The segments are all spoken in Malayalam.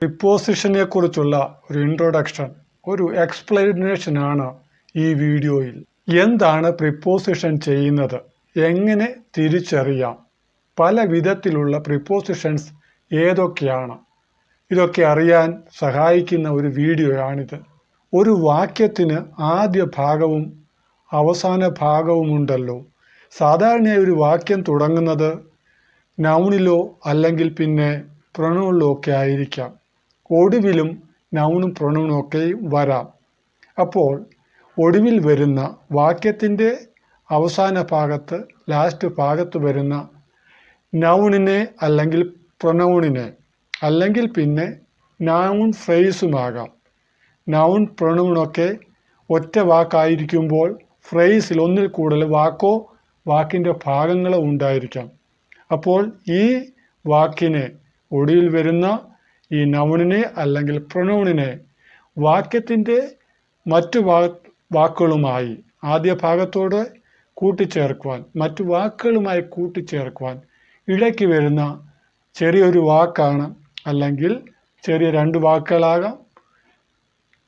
പ്രിപ്പോസിഷനെ കുറിച്ചുള്ള ഒരു ഇൻട്രൊഡക്ഷൻ, ഒരു എക്സ്പ്ലനേഷൻ ആണ് ഈ വീഡിയോയിൽ. എന്താണ് പ്രിപ്പോസിഷൻ ചെയ്യുന്നത്, എങ്ങനെ തിരിച്ചറിയാം, പല വിധത്തിലുള്ള പ്രിപ്പോസിഷൻസ് ഏതൊക്കെയാണ്, ഇതൊക്കെ അറിയാൻ സഹായിക്കുന്ന ഒരു വീഡിയോയാണിത്. ഒരു വാക്യത്തിന് ആദ്യ ഭാഗവും അവസാന ഭാഗവുമുണ്ടല്ലോ. സാധാരണയായി ഒരു വാക്യം തുടങ്ങുന്നത് നൗണിലോ അല്ലെങ്കിൽ പിന്നെ പ്രൊനൗണിലോ ഒക്കെ ആയിരിക്കാം. ഒടുവിലും നൗണും പ്രൊനൗണും ഒക്കെ വരാം. അപ്പോൾ ഒടുവിൽ വരുന്ന വാക്യത്തിൻ്റെ അവസാന ഭാഗത്ത്, ലാസ്റ്റ് ഭാഗത്ത് വരുന്ന നൗണിനെ അല്ലെങ്കിൽ പ്രൊനൗണിനെ, അല്ലെങ്കിൽ പിന്നെ നൗൺ ഫ്രേസുമാകാം. നൗൺ പ്രൊനൗണൊക്കെ ഒറ്റ വാക്കായിരിക്കുമ്പോൾ ഫ്രേസിൽ ഒന്നിൽ കൂടുതൽ വാക്കോ വാക്കിൻ്റെ ഭാഗങ്ങളോ ഉണ്ടായിരിക്കാം. അപ്പോൾ ഈ വാക്കിനെ, ഒടുവിൽ വരുന്ന ഈ നൗണിനെ അല്ലെങ്കിൽ പ്രൊനൗണിനെ വാക്യത്തിൻ്റെ മറ്റു വാക്കുകളുമായി ആദ്യ ഭാഗത്തോട് കൂട്ടിച്ചേർക്കുവാൻ, മറ്റു വാക്കുകളുമായി കൂട്ടിച്ചേർക്കുവാൻ ഇടയ്ക്ക് വരുന്ന ചെറിയൊരു വാക്കാണ്, അല്ലെങ്കിൽ ചെറിയ രണ്ട് വാക്കുകളാകാം,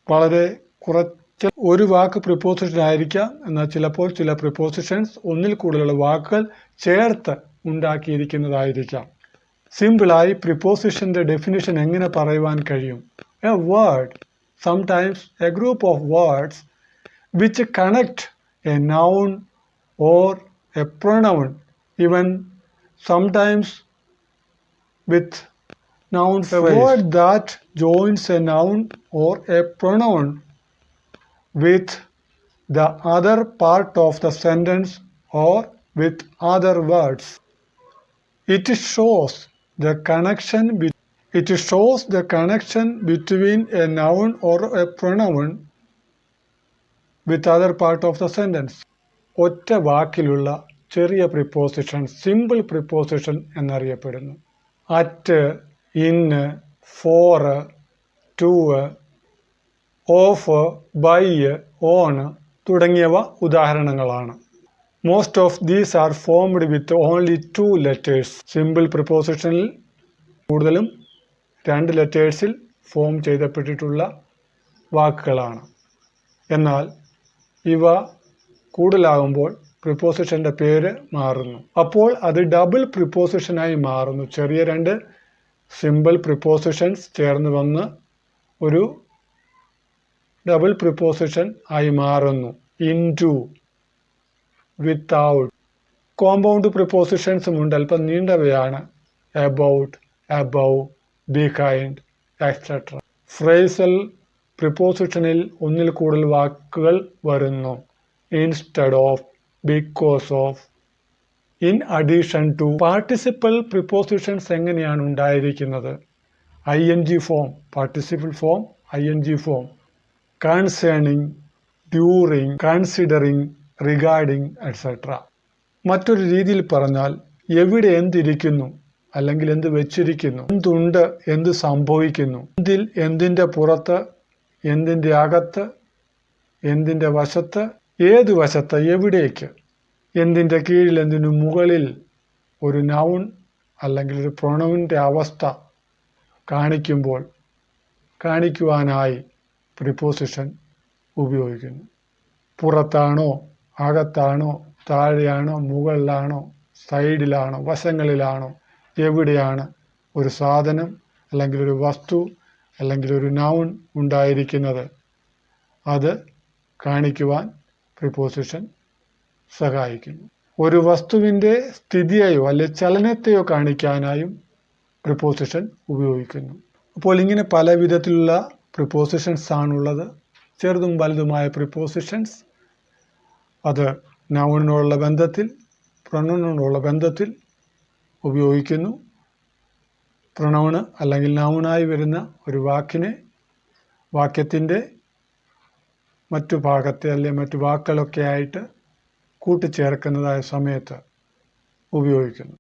വളരെ കുറച്ച് ഒരു വാക്ക് പ്രിപ്പോസിഷൻ ആയിരിക്കാം. എന്നാൽ ചിലപ്പോൾ ചില പ്രിപ്പോസിഷൻസ് ഒന്നിൽ കൂടുതലുള്ള വാക്കുകൾ ചേർത്ത് ഉണ്ടാക്കിയിരിക്കുന്നതായിരിക്കാം. സിമ്പിളായി പ്രിപ്പോസിഷൻ്റെ ഡെഫിനിഷൻ എങ്ങനെ പറയുവാൻ കഴിയും? A word, sometimes A group of words which connect A noun or A pronoun, even sometimes with noun phrase. A word that joins a noun or a pronoun with the other part of the sentence or with other words. It shows the connection between a noun or a pronoun with other part of the sentence. ഒറ്റ വാക്കിലുള്ള ചെറിയ പ്രിപ്പോസിഷൻ സിമ്പിൾ പ്രിപ്പോസിഷൻ എന്നറിയപ്പെടുന്നു. At, in, for, to, of, by, on തുടങ്ങിയവ ഉദാഹരണങ്ങളാണ്. Most of these are formed with only 2 letters. Simple പ്രിപ്പോസിഷനിൽ കൂടുതലും 2 ലെറ്റേഴ്സിൽ ഫോം ചെയ്യപ്പെട്ടിട്ടുള്ള വാക്കുകളാണ്. എന്നാൽ ഇവ കൂടുതലാകുമ്പോൾ പ്രിപ്പോസിഷൻ്റെ പേര് മാറുന്നു. അപ്പോൾ അത് ഡബിൾ പ്രിപ്പോസിഷനായി മാറുന്നു. ചെറിയ 2 സിമ്പിൾ പ്രിപ്പോസിഷൻസ് ചേർന്ന് വന്ന് ഒരു ഡബിൾ പ്രിപ്പോസിഷൻ ആയി മാറുന്നു. Into, without. കോമ്പൗണ്ട് പ്രിപ്പോസിഷൻസും ഉണ്ട്, അല്പം നീണ്ടവയാണ്. About, above, behind, etcetera. Phrasal പ്രിപ്പോസിഷനിൽ ഒന്നിൽ കൂടുതൽ വാക്കുകൾ വരുന്നു. Instead of, because of, in addition to. Participle prepositions എങ്ങനെയാണ് ഉണ്ടായിരിക്കുന്നത്? ing form, participle form, ing form. Concerning, during, considering, regarding, etcetera. മറ്റൊരു രീതിയിൽ പറഞ്ഞാൽ എവിടെ എന്തിരിക്കുന്നു അല്ലെങ്കിൽ എന്ത് വെച്ചിരിക്കുന്നു, എന്തുണ്ട്, എന്ത് സംഭവിക്കുന്നു, എന്തിൽ, എന്തിൻ്റെ പുറത്ത്, എന്തിൻ്റെ അകത്ത്, എന്തിൻ്റെ വശത്ത്, ഏത് വശത്ത്, എവിടേക്ക്, എന്തിൻ്റെ കീഴിൽ, എന്തിനു മുകളിൽ ഒരു നൗൺ അല്ലെങ്കിൽ ഒരു പ്രൊനൗണിൻ്റെ അവസ്ഥ കാണിക്കുവാനായി പ്രിപ്പോസിഷൻ ഉപയോഗിക്കുന്നു. പുറത്താണോ, അകത്താണോ, താഴെയാണോ, മുകളിലാണോ, സൈഡിലാണോ, വശങ്ങളിലാണോ, എവിടെയാണ് ഒരു സാധനം അല്ലെങ്കിൽ ഒരു വസ്തു അല്ലെങ്കിൽ ഒരു നൗൺ ഉണ്ടായിരിക്കുന്നത്, അത് കാണിക്കുവാൻ പ്രിപ്പോസിഷൻ സഹായിക്കുന്നു. ഒരു വസ്തുവിൻ്റെ സ്ഥിതിയെയോ അല്ലെങ്കിൽ ചലനത്തെയോ കാണിക്കാനായും പ്രിപ്പോസിഷൻ ഉപയോഗിക്കുന്നു. അപ്പോൾ ഇങ്ങനെ പല വിധത്തിലുള്ള പ്രിപ്പോസിഷൻസ് ആണുള്ളത്. ചെറുതും വലുതുമായ പ്രിപ്പോസിഷൻസ്. അത് നൗണിനോടുള്ള ബന്ധത്തിൽ, പ്രൊനൗണിനോടുള്ള ബന്ധത്തിൽ ഉപയോഗിക്കുന്നു. പ്രൊനൗണ് അല്ലെങ്കിൽ നൗണായി വരുന്ന ഒരു വാക്കിനെ വാക്യത്തിൻ്റെ മറ്റു ഭാഗത്തെ അല്ലെങ്കിൽ മറ്റു വാക്കുകളൊക്കെ ആയിട്ട് കൂട്ടിച്ചേർക്കുന്നതായ സമയത്ത് ഉപയോഗിക്കുന്നു.